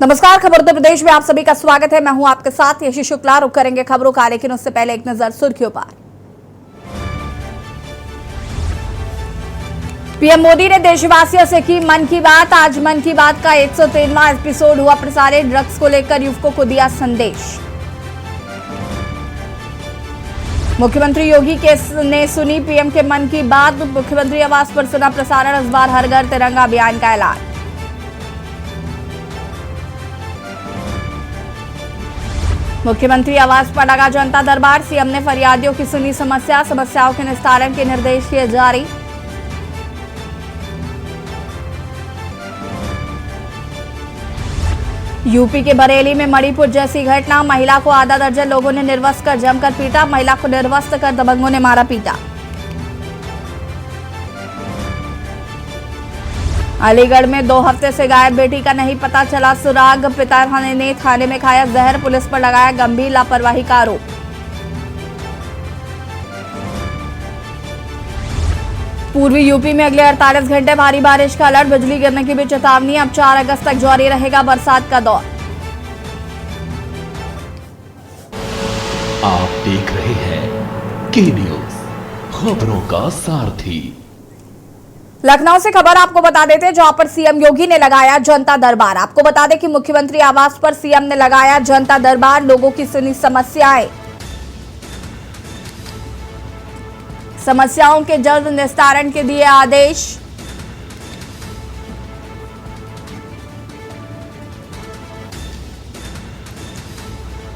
नमस्कार, खबर उत्तर प्रदेश में आप सभी का स्वागत है। मैं हूं आपके साथ यशी शुक्ला। रुक करेंगे खबरों का, लेकिन उससे पहले एक नजर सुर्खियों पर। पीएम मोदी ने देशवासियों से की मन की बात। आज मन की बात का 113वां एपिसोड हुआ प्रसारित। ड्रग्स को लेकर युवकों को दिया संदेश। मुख्यमंत्री योगी ने सुनी पीएम के मन की बात। मुख्यमंत्री आवास पर सुना प्रसारण। इस बार हर घर तिरंगा अभियान का ऐलान। मुख्यमंत्री आवास पर लगा जनता दरबार। सीएम ने फरियादियों की सुनी समस्याओं के निस्तारण के निर्देश किए जारी। यूपी के बरेली में मणिपुर जैसी घटना। महिला को आधा दर्जन लोगों ने निर्वस्त्र कर जमकर पीटा। महिला को निर्वस्त्र कर दबंगों ने मारा पीटा। अलीगढ़ में 2 हफ्ते से गायब बेटी का नहीं पता चला सुराग। पिता ने थाने में खाया जहर। पुलिस पर लगाया गंभीर लापरवाही का आरोप। पूर्वी यूपी में अगले 48 घंटे भारी बारिश का अलर्ट। बिजली गिरने की भी चेतावनी। अब 4 अगस्त तक जारी रहेगा बरसात का दौर। आप देख रहे हैं के न्यूज, खबरों का सारथी। लखनऊ से खबर आपको बता देते हैं, जहां पर सीएम योगी ने लगाया जनता दरबार। आपको बता दें कि मुख्यमंत्री आवास पर सीएम ने लगाया जनता दरबार। लोगों की सुनी समस्याओं के जल्द निस्तारण के दिए आदेश।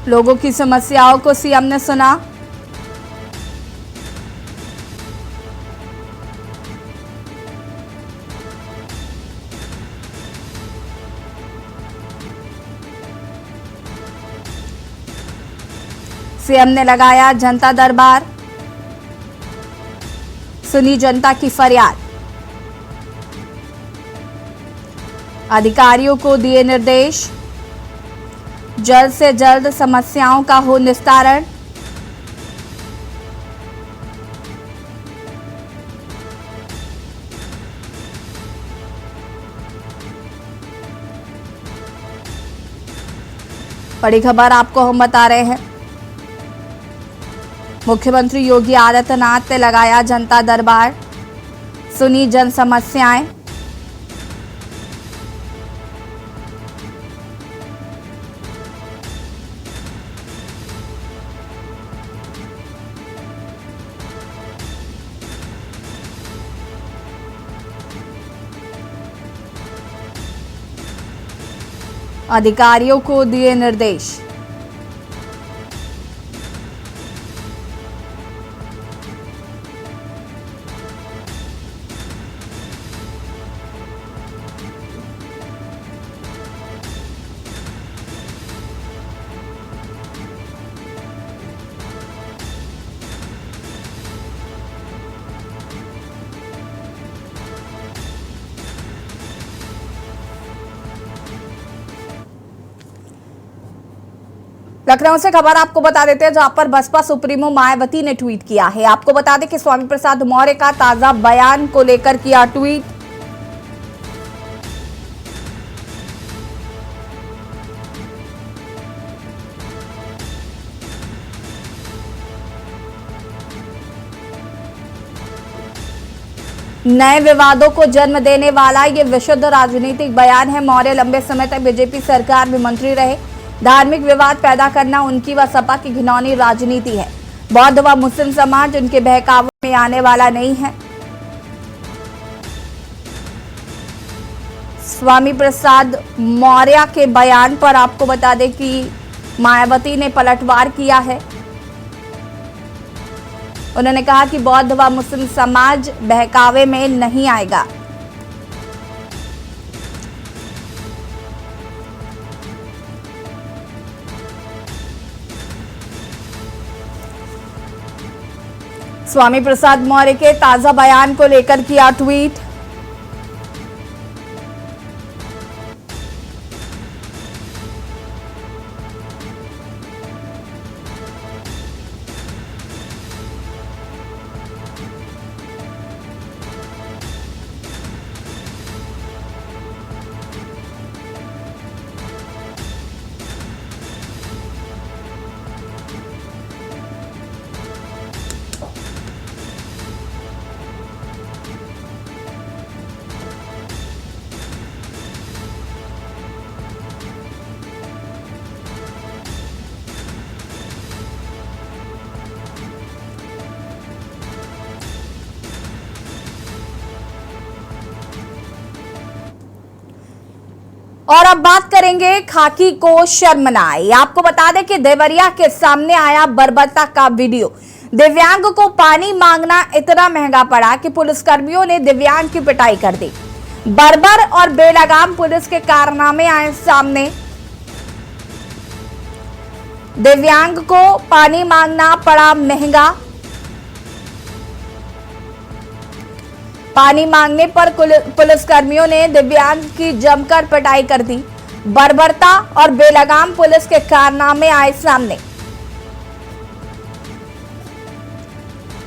लोगों की समस्याओं को सीएम ने सुना। सीएम ने लगाया जनता दरबार। सुनी जनता की फरियाद। अधिकारियों को दिए निर्देश। जल्द से जल्द समस्याओं का हो निस्तारण। बड़ी खबर आपको हम बता रहे हैं। मुख्यमंत्री योगी आदित्यनाथ ने लगाया जनता दरबार। सुनी जन समस्याएं। अधिकारियों को दिए निर्देश। लखनऊ से खबर आपको बता देते हैं, जहां पर बसपा सुप्रीमो मायावती ने ट्वीट किया है। आपको बता दें कि स्वामी प्रसाद मौर्य का ताजा बयान को लेकर किया ट्वीट। नए विवादों को जन्म देने वाला ये विशुद्ध राजनीतिक बयान है। मौर्य लंबे समय तक बीजेपी सरकार में मंत्री रहे। धार्मिक विवाद पैदा करना उनकी व सपा की घिनौनी राजनीति है। बौद्ध व मुस्लिम समाज उनके बहकावे में आने वाला नहीं है। स्वामी प्रसाद मौर्य के बयान पर आपको बता दें कि मायावती ने पलटवार किया है। उन्होंने कहा कि बौद्ध व मुस्लिम समाज बहकावे में नहीं आएगा। स्वामी प्रसाद मौर्य के ताजा बयान को लेकर किया ट्वीट। और अब बात करेंगे खाकी को शर्म न आई। आपको बता दें कि देवरिया के सामने आया बर्बरता का वीडियो। दिव्यांग को पानी मांगना इतना महंगा पड़ा कि पुलिसकर्मियों ने दिव्यांग की पिटाई कर दी। बर्बर और बेलगाम पुलिस के कारनामे आए सामने। दिव्यांग को पानी मांगना पड़ा महंगा। पानी मांगने पर पुलिसकर्मियों ने दिव्यांग की जमकर पिटाई कर दी। बर्बरता और बेलगाम पुलिस के कारनामे आए सामने।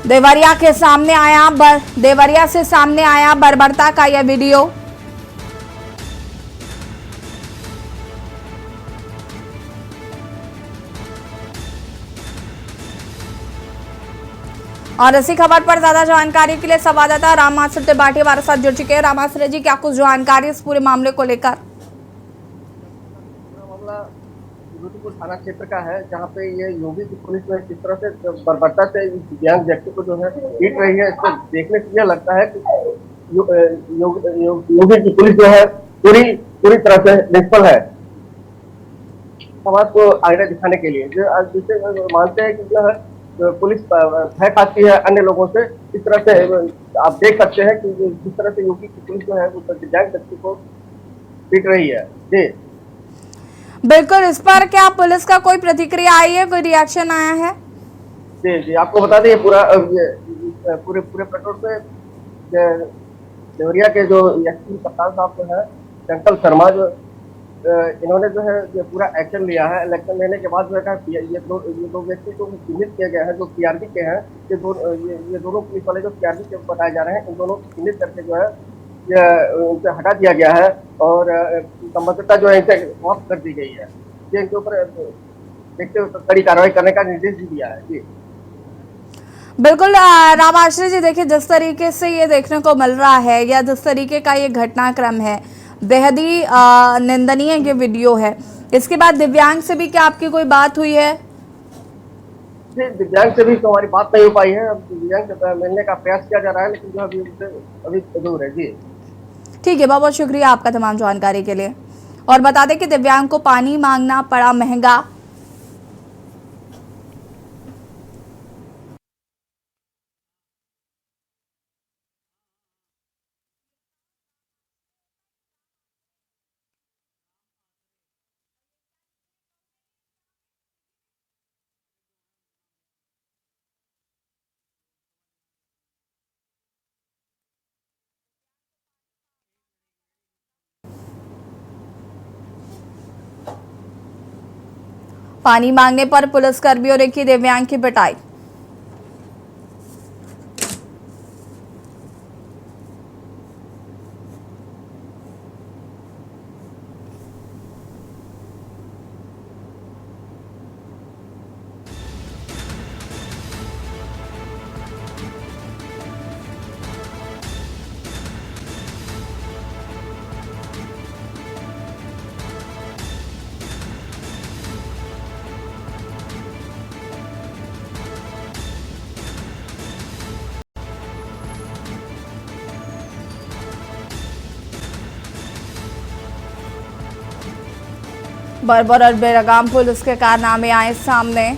देवरिया से सामने आया बर्बरता का यह वीडियो। और इसी खबर पर ज्यादा जानकारी के लिए संवाददाता रामाश्रय त्रिपाठी हमारे साथ जुड़ चुके हैं। रामाश्रय जी, क्या कुछ जानकारी इस पूरे मामले को लेकर? मामला विभूतिपुर थाना क्षेत्र का है, जहां पे ये योगी की पुलिस में किस तरह से बर्बरता से इस दिव्यांग व्यक्ति को जो है पीट रही है। इसको देखने से यह लगता है कि योगी की पुलिस जो है पूरी तरह से निष्फल है समाज को आईना दिखाने के लिए। जिसे मानते हैं कि जो है पुलिस भय खाती है अन्य लोगों से। इस तरह से आप देख सकते हैं कि जिस तरह से योगी की पुलिस जो है वो दिव्यांग व्यक्ति को पीट रही है। जी बिल्कुल, इस पर क्या पुलिस का कोई प्रतिक्रिया आई है, कोई रिएक्शन आया है? जी आपको बता दें ये पूरे प्रकरण पे देवरिया के जो एसपी कप्तान साहब जो है शंकर शर्मा, जो इन्होंने जो है ये पूरा एक्शन लिया है। एक्शन लेने के बाद जो है ये दो व्यक्ति जो चिन्हित किए गए हैं, जो पीआरडी के हैं, ये दोनों पुलिस वाले जो पीआरडी के बताए जा रहे हैं, इन दोनों को चिन्हित करके जो है ये उनसे हटा दिया गया है और संबद्धता जो है इनसे समाप्त कर दी गई है। ये इनके ऊपर देखते हुए कड़ी कार्रवाई करने का निर्देश भी दिया है। जी बिल्कुल रामाश्रय जी, देखिए जिस तरीके से ये देखने को मिल रहा है या जिस तरीके का ये घटनाक्रम है, बेहद ही निंदनीय ये वीडियो है। इसके बाद दिव्यांग से भी क्या आपकी कोई बात हुई है? जी दिव्यांग से भी तो हमारी बात नहीं हो पाई है। अब दिव्यांग से मिलने का प्रयास किया जा रहा है, लेकिन जो अभी दूर है। जी ठीक है, बहुत बहुत शुक्रिया आपका तमाम जानकारी के लिए। और बता दें कि दिव्यांग को पानी मांगना पड़ा महंगा। पानी मांगने पर पुलिसकर्मियों ने की दिव्यांग की पिटाई। बर्बर और बेलगाम पुलिस के कारनामे आए सामने।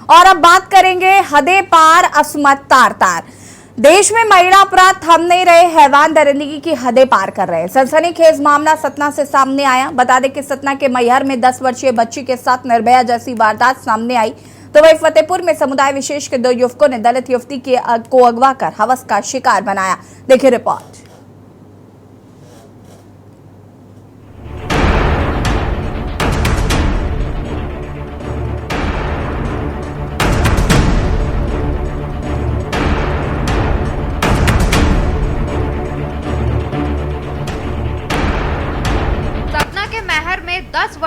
और अब बात करेंगे हदे पार असमत तार तार। देश में महिला अपराध थम नहीं रहे, हैवान दरिंदगी की हदें पार कर रहे हैं। सनसनीखेज मामला सतना से सामने आया। बता दें कि सतना के मैहर में 10 वर्षीय बच्ची के साथ निर्भया जैसी वारदात सामने आई, तो वही फतेहपुर में समुदाय विशेष के 2 युवकों ने दलित युवती को अगवा कर हवस का शिकार बनाया। देखिए रिपोर्ट।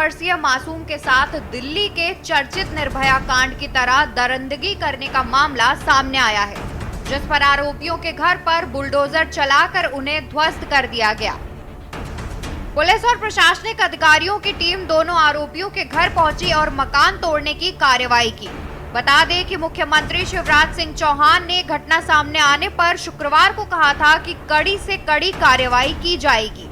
वर्षीय मासूम के साथ दिल्ली के चर्चित निर्भया कांड की तरह दरिंदगी करने का मामला सामने आया है, जिस पर आरोपियों के घर पर बुलडोजर चलाकर उन्हें ध्वस्त कर दिया गया। पुलिस और प्रशासनिक अधिकारियों की टीम दोनों आरोपियों के घर पहुंची और मकान तोड़ने की कार्रवाई की। बता दें कि मुख्यमंत्री शिवराज सिंह चौहान ने घटना सामने आने पर शुक्रवार को कहा था कि कड़ी से कड़ी कार्रवाई की जाएगी।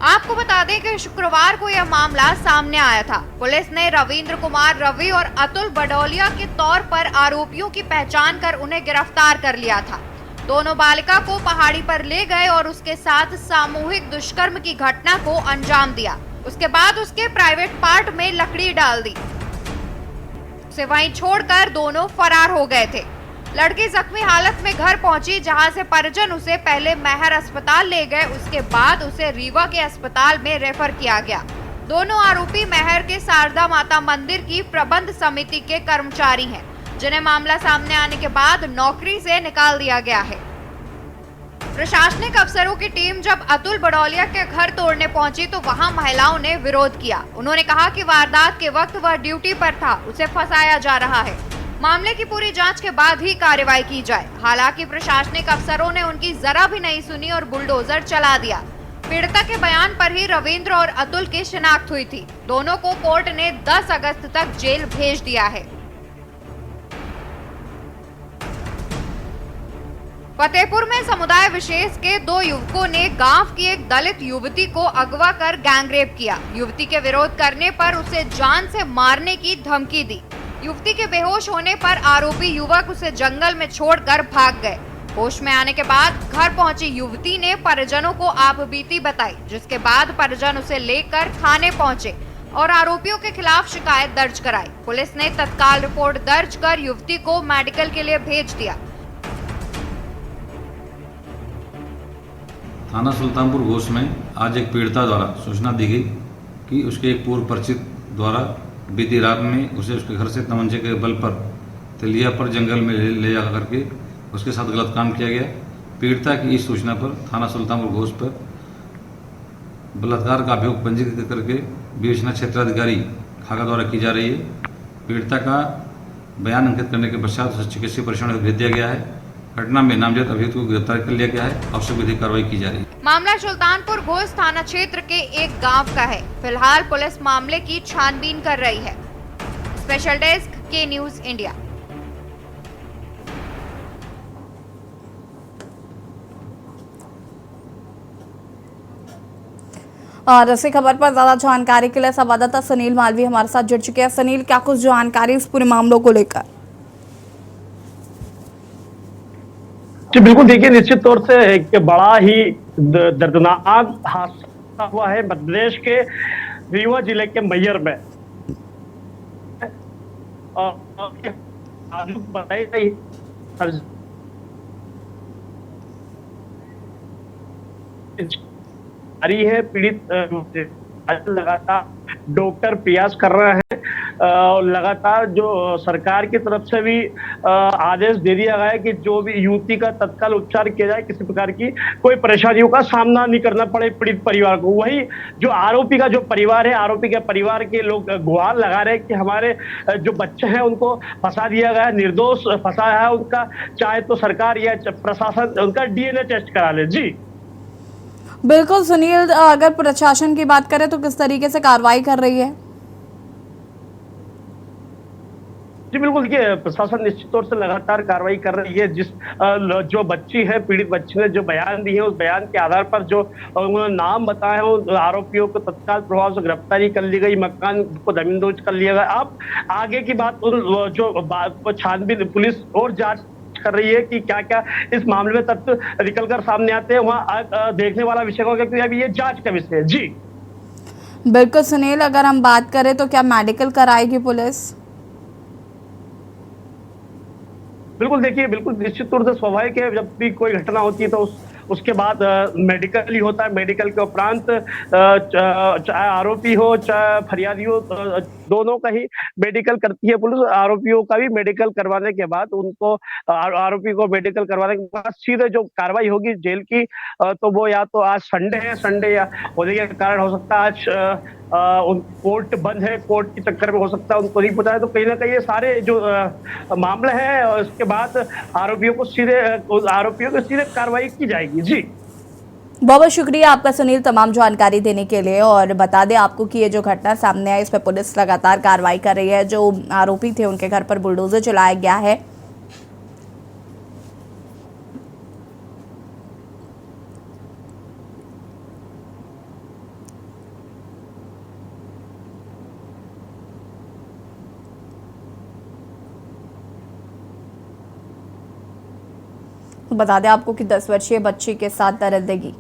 आपको बता दें कि शुक्रवार को यह मामला सामने आया था। पुलिस ने रविंद्र कुमार रवि और अतुल बडोलिया के तौर पर आरोपियों की पहचान कर उन्हें गिरफ्तार कर लिया था। दोनों बालिका को पहाड़ी पर ले गए और उसके साथ सामूहिक दुष्कर्म की घटना को अंजाम दिया। उसके बाद उसके प्राइवेट पार्ट में लकड़ी डाल दी, उसे वहीं छोड़कर दोनों फरार हो गए थे। लड़की जख्मी हालत में घर पहुंची, जहां से परिजन उसे पहले मेहर अस्पताल ले गए, उसके बाद उसे रीवा के अस्पताल में रेफर किया गया। दोनों आरोपी मेहर के शारदा माता मंदिर की प्रबंध समिति के कर्मचारी हैं, जिन्हें मामला सामने आने के बाद नौकरी से निकाल दिया गया है। प्रशासनिक अफसरों की टीम जब अतुल बडोलिया के घर तोड़ने पहुंची तो वहां महिलाओं ने विरोध किया। उन्होंने कहा कि वारदात के वक्त वह ड्यूटी पर था, उसे फंसाया जा रहा है। मामले की पूरी जांच के बाद ही कार्रवाई की जाए। हालांकि प्रशासनिक अफसरों ने उनकी जरा भी नहीं सुनी और बुलडोजर चला दिया। पीड़िता के बयान पर ही रविंद्र और अतुल की शिनाख्त हुई थी। दोनों को कोर्ट ने 10 अगस्त तक जेल भेज दिया है। फतेहपुर में समुदाय विशेष के 2 युवकों ने गांव की एक दलित युवती को अगवा कर गैंगरेप किया। युवती के विरोध करने पर उसे जान से मारने की धमकी दी। युवती के बेहोश होने पर आरोपी युवक उसे जंगल में छोड़कर भाग गए। होश में आने के बाद घर पहुंची युवती ने परिजनों को आपबीती बताई, जिसके बाद परिजन उसे लेकर थाने पहुंचे और आरोपियों के खिलाफ शिकायत दर्ज कराई। पुलिस ने तत्काल रिपोर्ट दर्ज कर युवती को मेडिकल के लिए भेज दिया। थाना सुल्तानपुर घोष में आज एक पीड़िता द्वारा सूचना दी गई कि उसके एक पूर्व परिचित द्वारा बीती रात में उसे उसके घर से तमंचे के बल पर तेलिया पर जंगल में ले जा करके उसके साथ गलत काम किया गया। पीड़िता की इस सूचना पर थाना सुल्तानपुर घोष पर बलात्कार का अभियोग पंजीकृत करके विवेचना क्षेत्राधिकारी खाका द्वारा की जा रही है। पीड़िता का बयान अंकित करने के पश्चात उसे चिकित्सीय परीक्षण भेज दिया गया है। घटना में नामजद अभियुक्त को गिरफ्तार कर लिया गया है। आवश्यक विधिक कार्रवाई की जा रही है। मामला सुल्तानपुर घोष थाना क्षेत्र के एक गांव का है। फिलहाल पुलिस मामले की छानबीन कर रही है। स्पेशल डेस्क के न्यूज इंडिया। और इसी खबर पर ज्यादा जानकारी के लिए संवाददाता सुनील मालवी हमारे साथ जुड़ चुके हैं। सुनील, क्या कुछ जानकारी इस पूरे मामलों को लेकर? जी बिल्कुल, देखिए निश्चित तौर से एक बड़ा ही दर्दनाक हादसा हुआ है मध्य प्रदेश के रीवा जिले के मैयर में। बताई गई है पीड़ित लगातार डॉक्टर प्रयास कर रहे हैं और लगातार जो सरकार की तरफ से भी आदेश दे दिया गया है कि जो भी युवती का तत्काल उपचार किया जाए, किसी प्रकार की कोई परेशानियों का सामना नहीं करना पड़े पीड़ित परिवार को। वही जो आरोपी का जो परिवार है, आरोपी के परिवार के लोग गुहार लगा रहे हैं कि हमारे जो बच्चे हैं उनको फंसा दिया गया, निर्दोष फंसाया है उनका, चाहे तो सरकार या प्रशासन उनका DNA टेस्ट करा ले। जी बिल्कुल सुनील, अगर प्रशासन की बात करें तो किस तरीके से कार्रवाई कर रही है? जी बिल्कुल, ये प्रशासन निश्चित तौर से लगातार कार्रवाई कर रही है। जिस जो बच्ची है, पीड़ित बच्ची ने जो बयान दी है, उस बयान के आधार पर जो उन्होंने नाम बताए हैं, उन आरोपियों को तत्काल प्रभाव से गिरफ्तारी कर ली गई, मकान को जमींदोज कर लिया गया। अब आगे की बात जो छानबीन पुलिस और जांच कर रही है कि क्या क्या इस मामले में तथ्य निकलकर सामने आते हैं, वहाँ देखने वाला विषय होगा, क्योंकि अभी ये जांच का विषय है। जी बिल्कुल सुनील, अगर हम बात करें तो क्या मेडिकल कराएगी पुलिस? बिल्कुल, देखिए बिल्कुल निश्चित तौर से स्वाभाविक है, जब भी कोई घटना होती है तो उसके बाद मेडिकल ही होता है। मेडिकल के उपरांत चाहे आरोपी हो चाहे फरियादी हो, दोनों का ही मेडिकल करती है पुलिस। आरोपियों का भी मेडिकल करवाने के बाद उनको आरोपी को मेडिकल करवाने के बाद सीधे जो कार्रवाई होगी जेल की, तो वो या तो आज संडे है, संडे या होने के कारण हो सकता है आज उन कोर्ट बंद है, कोर्ट के चक्कर में हो सकता है उनको नहीं पता है। तो कहीं ना कहीं ये सारे जो मामले हैं और इसके बाद आरोपियों को सीधे कार्रवाई की जाएगी। जी बहुत बहुत शुक्रिया आपका सुनील, तमाम जानकारी देने के लिए। और बता दें आपको कि ये जो घटना सामने आई इस पर पुलिस लगातार कार्रवाई कर रही है। जो आरोपी थे उनके घर पर बुलडोजर चलाया गया है। बता दें आपको कि 10 वर्षीय बच्ची के साथ दरिंदगी।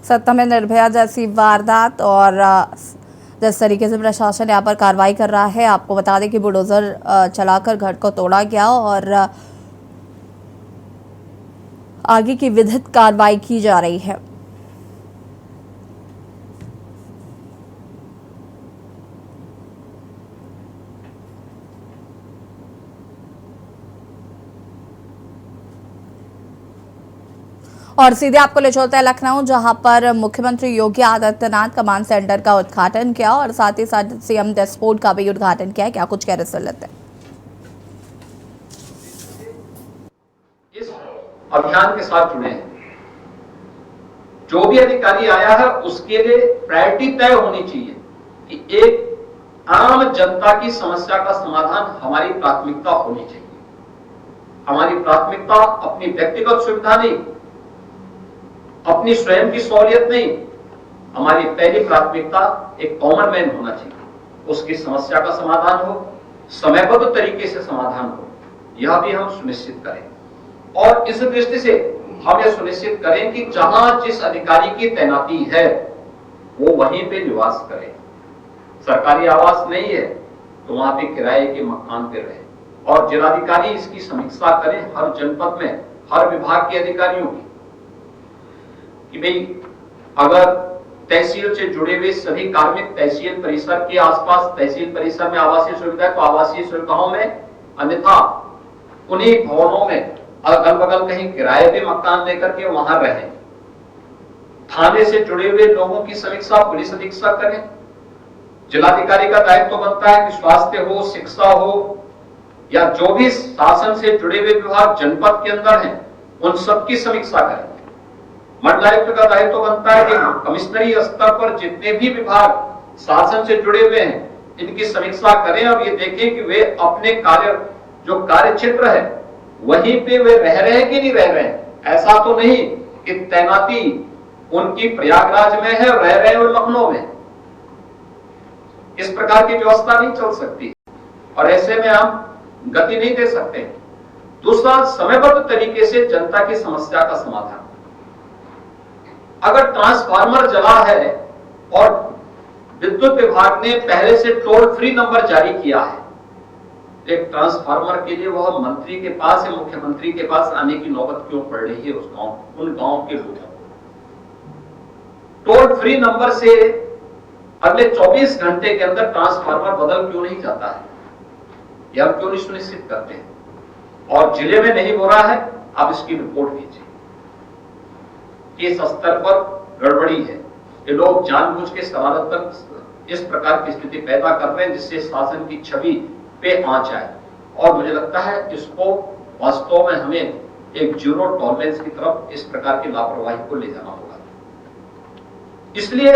सत्ता में निर्भया जैसी वारदात और जिस तरीके से प्रशासन यहाँ पर कार्रवाई कर रहा है, आपको बता दें कि बुलडोजर चलाकर घर को तोड़ा गया और आगे की विधिक कार्रवाई की जा रही है। और सीधे आपको ले चलते हैं लखनऊ, जहां पर मुख्यमंत्री योगी आदित्यनाथ कमांड सेंटर का उद्घाटन किया और साथ ही साथ सीएम डैशबोर्ड का भी उद्घाटन किया। क्या कुछ कह रहे सुन लेते हैं। इस अभियान के साथ जुड़े हैं, जो भी अधिकारी आया है उसके लिए प्रायोरिटी तय होनी चाहिए कि एक आम जनता की समस्या का समाधान हमारी प्राथमिकता होनी चाहिए। हमारी प्राथमिकता अपनी व्यक्तिगत सुविधा नहीं, अपनी स्वयं की सहूलियत नहीं, हमारी पहली प्राथमिकता एक कॉमन मैन होना चाहिए। उसकी समस्या का समाधान हो, समयबद्ध तरीके से समाधान हो, यह भी हम सुनिश्चित करें। और इस दृष्टि से हम यह सुनिश्चित करें कि जहां जिस अधिकारी की तैनाती है वो वहीं पे निवास करे। सरकारी आवास नहीं है तो वहां पे किराए के मकान पे रहे। और जिलाधिकारी इसकी समीक्षा करें हर जनपद में हर विभाग के अधिकारियों की, कि भाई अगर तहसील से जुड़े हुए सभी कार्मिक तहसील परिसर के आसपास, तहसील परिसर में आवासीय सुविधा है तो आवासीय सुविधाओं में, अन्यथा उन्हीं भवनों में अगल बगल कहीं किराए पे मकान लेकर के वहां रहें। थाने से जुड़े हुए लोगों की समीक्षा पुलिस अधीक्षक करें। जिलाधिकारी का दायित्व बनता है कि स्वास्थ्य हो, शिक्षा हो, या जो भी शासन से जुड़े हुए विभाग जनपद के अंदर हैं उन सबकी समीक्षा करें। मंडलायुक्त का दायित्व बनता है कि कमिश्नरी स्तर पर जितने भी विभाग शासन से जुड़े हुए हैं इनकी समीक्षा करें और ये देखें कि वे अपने जो कार्य क्षेत्र है वहीं पे वे रह रहे हैं कि नहीं रह रहे हैं। ऐसा तो नहीं कि तैनाती उनकी प्रयागराज में है और रह रहे हैं वो लखनऊ में। इस प्रकार की व्यवस्था नहीं चल सकती और ऐसे में हम गति नहीं दे सकते। दूसरा, समयबद्ध तरीके से जनता की समस्या का समाधान। अगर ट्रांसफार्मर जला है और विद्युत विभाग ने पहले से टोल फ्री नंबर जारी किया है, एक ट्रांसफार्मर के लिए वह मंत्री के पास या मुख्यमंत्री के पास आने की नौबत क्यों पड़ रही है उन गांव के लोगों को। टोल फ्री नंबर से अगले 24 घंटे के अंदर ट्रांसफार्मर बदल क्यों नहीं जाता है, यह हम क्यों नहीं सुनिश्चित करते हैं। और जिले में नहीं हो रहा है, आप इसकी रिपोर्ट कीजिए। इस स्तर पर गड़बड़ी है, ये लोग जानबूझ के शरारत इस प्रकार की स्थिति पैदा कर रहे हैं जिससे शासन की छवि पे आंच आए। और मुझे लगता है इसको वास्तव में हमें एक जीरो टॉलरेंस की तरफ इस प्रकार की लापरवाही को ले जाना होगा। इसलिए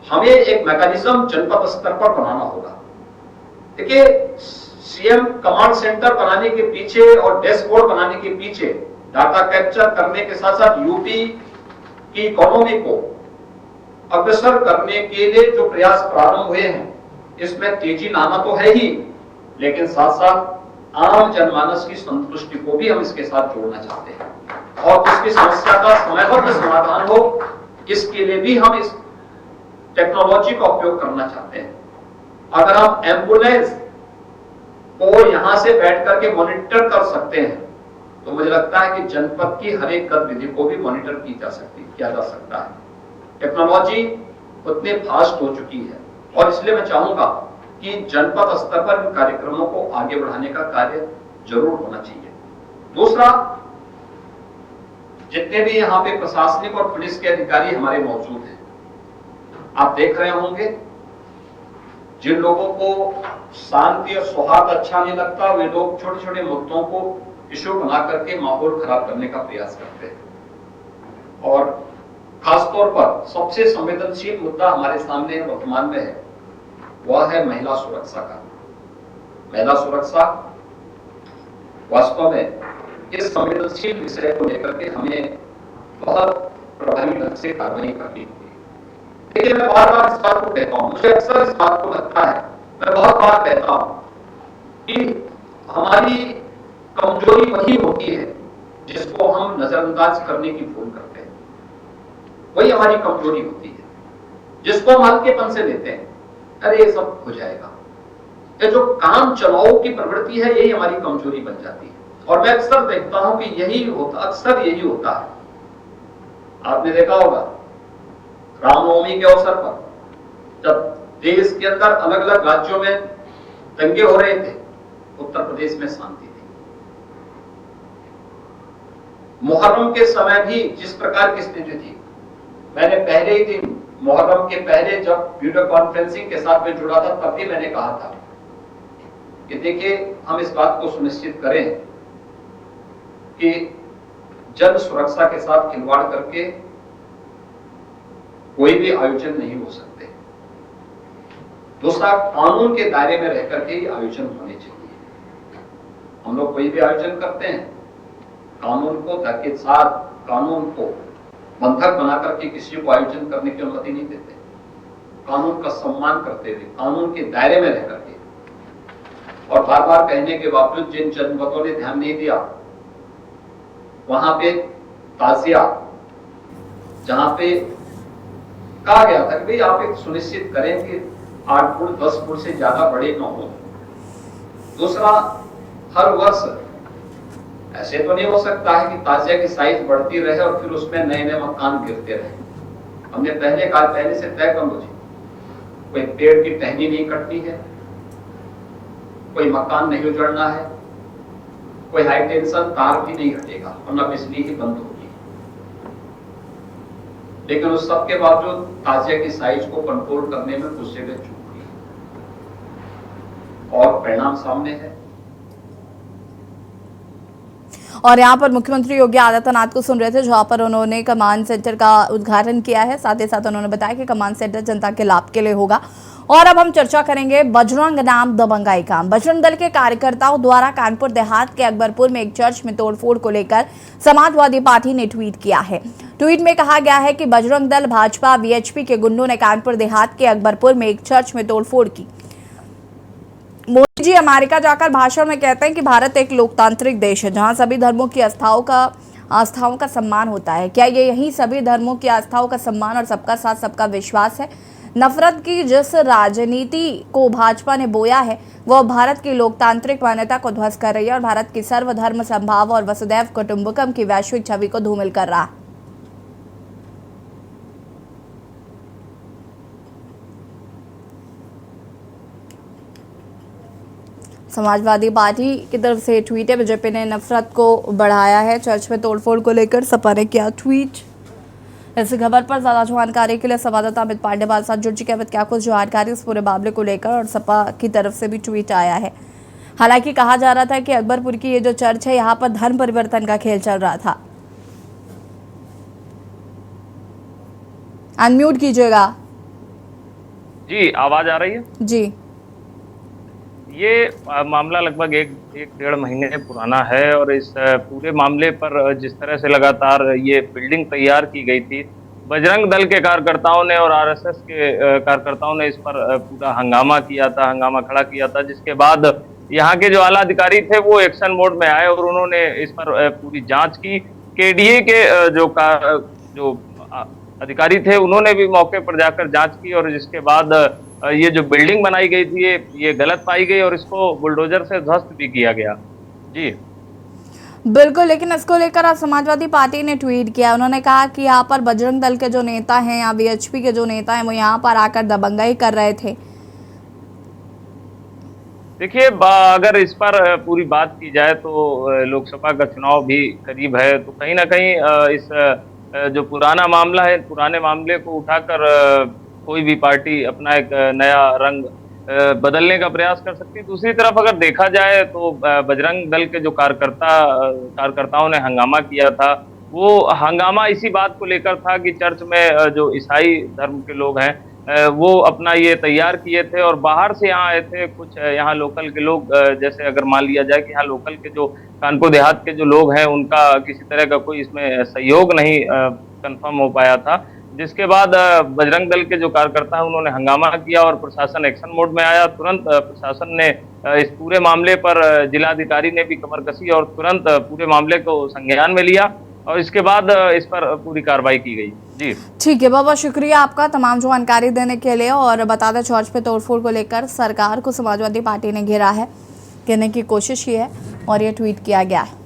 हमें एक मैकेनिज्म जनपद स्तर पर बनाना होगा। देखिए, सीएम कमांड सेंटर बनाने के पीछे और डैशबोर्ड बनाने के पीछे डाटा कैप्चर करने के साथ साथ यूपी की इकोनॉमी को अग्रसर करने के लिए जो प्रयास प्रारंभ हुए हैं इसमें तेजी लाना तो है ही, लेकिन साथ साथ आम जनमानस की संतुष्टि को भी हम इसके साथ जोड़ना चाहते हैं और उसकी समस्या का समयबद्ध समाधान हो, इसके लिए भी हम इस टेक्नोलॉजी का उपयोग करना चाहते हैं। अगर हम एम्बुलेंस को यहां से बैठ करके मॉनिटर कर सकते हैं तो मुझे लगता है कि जनपद की हर एक गतिविधि को भी मॉनिटर किया जा सकता है। टेक्नोलॉजी उतनी फास्ट हो चुकी है और इसलिए मैं चाहूंगा कि जनपद स्तर पर इन कार्यक्रमों को आगे बढ़ाने का कार्य जरूर होना चाहिए। दूसरा, जितने भी यहाँ पे प्रशासनिक और पुलिस के अधिकारी हमारे मौजूद हैं, आप देख रहे होंगे जिन लोगों को शांति और सौहार्द अच्छा नहीं लगता, वे लोग छोटे छोटे मुद्दों को इश्यू बना करके माहौल खराब करने का प्रयास करते हैं। और खासतौर पर सबसे संवेदनशील मुद्दा हमारे सामने वर्तमान में है, वह है महिला सुरक्षा का। महिला सुरक्षा वास्तव में इस संवेदनशील विषय को लेकर के हमें बहुत प्रभावी ढंग से कार्रवाई करनी होगी। लेकिन मैं बार बार इस बात को कहता हूं, मुझे अक्सर इस बात को लगता है, मैं बहुत बार कहता हूं कि हमारी कमजोरी वही होती है जिसको हम नजरअंदाज करने की भूल करते हैं। वही हमारी कमजोरी होती है जिसको हम हल्केपन से लेते हैं, अरे ये सब हो जाएगा। ये जो काम चलाओ की प्रवृत्ति है, यही हमारी कमजोरी बन जाती है। और मैं अक्सर देखता हूं कि अक्सर यही होता है। आपने देखा होगा रामनवमी के अवसर पर जब देश के अंदर अलग अलग राज्यों में दंगे हो रहे थे, उत्तर प्रदेश में शांति थी। मुहर्रम के समय भी जिस प्रकार की स्थिति थी, मैंने पहले ही दिन मुहर्रम के पहले जब वीडियो कॉन्फ्रेंसिंग के साथ में जुड़ा था, तब भी मैंने कहा था कि देखिए, हम इस बात को सुनिश्चित करें कि जन सुरक्षा के साथ खिलवाड़ करके कोई भी आयोजन नहीं हो सकते। दूसरा, कानून के दायरे में रह करके ही आयोजन होने चाहिए। हम लोग कोई भी आयोजन करते हैं, कानून को धक्के साथ, कानून को बंधक बना करके किसी को आयोजन करने की अनुमति नहीं देते। कानून का सम्मान करते हुए, कानून के दायरे में रह करके, और बार बार कहने के बावजूद जिन जनपदों ने ध्यान नहीं दिया, वहां पे ताजिया, जहां पे कहा गया था कि भाई आप एक सुनिश्चित करें कि 8 फुट 10 फुट से ज्यादा बड़े न हो। दूसरा, हर वर्ष ऐसे तो नहीं हो सकता है कि ताजिया की साइज बढ़ती रहे और फिर उसमें नए नए मकान गिरते रहे। हमने पहले से तय कर लो जी, कोई पेड़ की टहनी नहीं कटनी है, कोई मकान नहीं उजड़ना है, कोई हाई टेंशन तार भी नहीं हटेगा, वरना बिजली ही बंद होगी। लेकिन उस सब के बावजूद ताजिया की साइज को कंट्रोल करने में कुछ जगह चूक हुई और परिणाम सामने है। और यहाँ पर मुख्यमंत्री योगी आदित्यनाथ को सुन रहे थे, जहाँ पर उन्होंने कमांड सेंटर का उद्घाटन किया है। साथ ही साथ उन्होंने बताया कि कमांड सेंटर जनता के लाभ के लिए होगा। और अब हम चर्चा करेंगे बजरंग नाम दबंगाई का। बजरंग दल के कार्यकर्ताओं द्वारा कानपुर देहात के अकबरपुर में एक चर्च में तोड़फोड़ को लेकर समाजवादी पार्टी ने ट्वीट किया है। ट्वीट में कहा गया है कि बजरंग दल भाजपा वीएचपी के गुंडों ने कानपुर देहात के अकबरपुर में एक चर्च में तोड़फोड़ की। मोदी जी अमेरिका जाकर भाषण में कहते हैं कि भारत एक लोकतांत्रिक देश है जहां सभी धर्मों की आस्थाओं का सम्मान होता है। क्या ये यही सभी धर्मों की आस्थाओं का सम्मान और सबका साथ सबका विश्वास है? नफरत की जिस राजनीति को भाजपा ने बोया है, वह भारत की लोकतांत्रिक मान्यता को ध्वस्त कर रही है और भारत की सर्वधर्म समभाव और वसुदैव कुटुंबकम की वैश्विक छवि को धूमिल कर रहा है। समाजवादी पार्टी की तरफ से ट्वीट है। बीजेपी ने नफरत को बढ़ाया है। चर्च में तोड़फोड़ को लेकर सपा ने किया ट्वीट। इस खबर पर ज्यादा जानकारी के लिए संवाददाता अमित पांडे हमारे साथ जुड़ चुके हैं। अमित, क्या कुछ जानकारी इस पूरे मामले को लेकर, और सपा की तरफ से भी ट्वीट आया है। हालांकि कहा जा रहा था कि अकबरपुर की ये जो चर्च है, यहाँ पर धर्म परिवर्तन का खेल चल रहा था। अनम्यूट कीजिएगा जी। आवाज आ रही है जी। ये मामला लगभग एक डेढ़ महीने पुराना है और इस पूरे मामले पर जिस तरह से लगातार ये बिल्डिंग तैयार की गई थी, बजरंग दल के कार्यकर्ताओं ने और आरएसएस के कार्यकर्ताओं ने इस पर पूरा हंगामा किया था, हंगामा खड़ा किया था, जिसके बाद यहाँ के जो आला अधिकारी थे वो एक्शन मोड में आए और उन्होंने इस पर पूरी जांच की। केडीए के जो अधिकारी थे उन्होंने भी मौके पर जाकर जांच की और जिसके बाद ये जो बिल्डिंग बनाई गई थी ये गलत पाई गई और इसको बुलडोजर से ध्वस्त भी किया गया। जी बिल्कुल, लेकिन इसको लेकर आज समाजवादी पार्टी ने ट्वीट किया। उन्होंने कहा कि यहाँ पर बजरंग दल के जो नेता हैं या वीएचपी के जो नेता हैं वो यहाँ पर आकर दबंगाई कर रहे थे। देखिए, अगर इस पर पूरी बात की जाए तो लोकसभा का चुनाव भी करीब है, तो कहीं ना कहीं इस जो पुराना मामला है, पुराने मामले को उठाकर कोई भी पार्टी अपना एक नया रंग बदलने का प्रयास कर सकती है। दूसरी तरफ अगर देखा जाए तो बजरंग दल के जो कार्यकर्ताओं ने हंगामा किया था, वो हंगामा इसी बात को लेकर था कि चर्च में जो ईसाई धर्म के लोग हैं वो अपना ये तैयार किए थे और बाहर से यहाँ आए थे कुछ यहाँ लोकल के लोग। जैसे अगर मान लिया जाए कि यहाँ लोकल के जो कानपुर देहात के जो लोग हैं उनका किसी तरह का कोई इसमें सहयोग नहीं कंफर्म हो पाया था, जिसके बाद बजरंग दल के जो कार्यकर्ता हैं उन्होंने हंगामा किया और प्रशासन एक्शन मोड में आया। तुरंत प्रशासन ने इस पूरे मामले पर जिलाधिकारी ने भी कमर कसी और तुरंत पूरे मामले को संज्ञान में लिया और इसके बाद इस पर पूरी कार्रवाई की गई। जी ठीक है, बहुत शुक्रिया आपका तमाम जानकारी देने के लिए। और बता दें, चर्च पे तोड़फोड़ को लेकर सरकार को समाजवादी पार्टी ने घेरा है, कहने की कोशिश की है और ये ट्वीट किया गया है।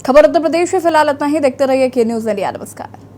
खबर उत्तर प्रदेश में फिलहाल इतना ही। देखते रहिए के न्यूज़ इंडिया। नमस्कार।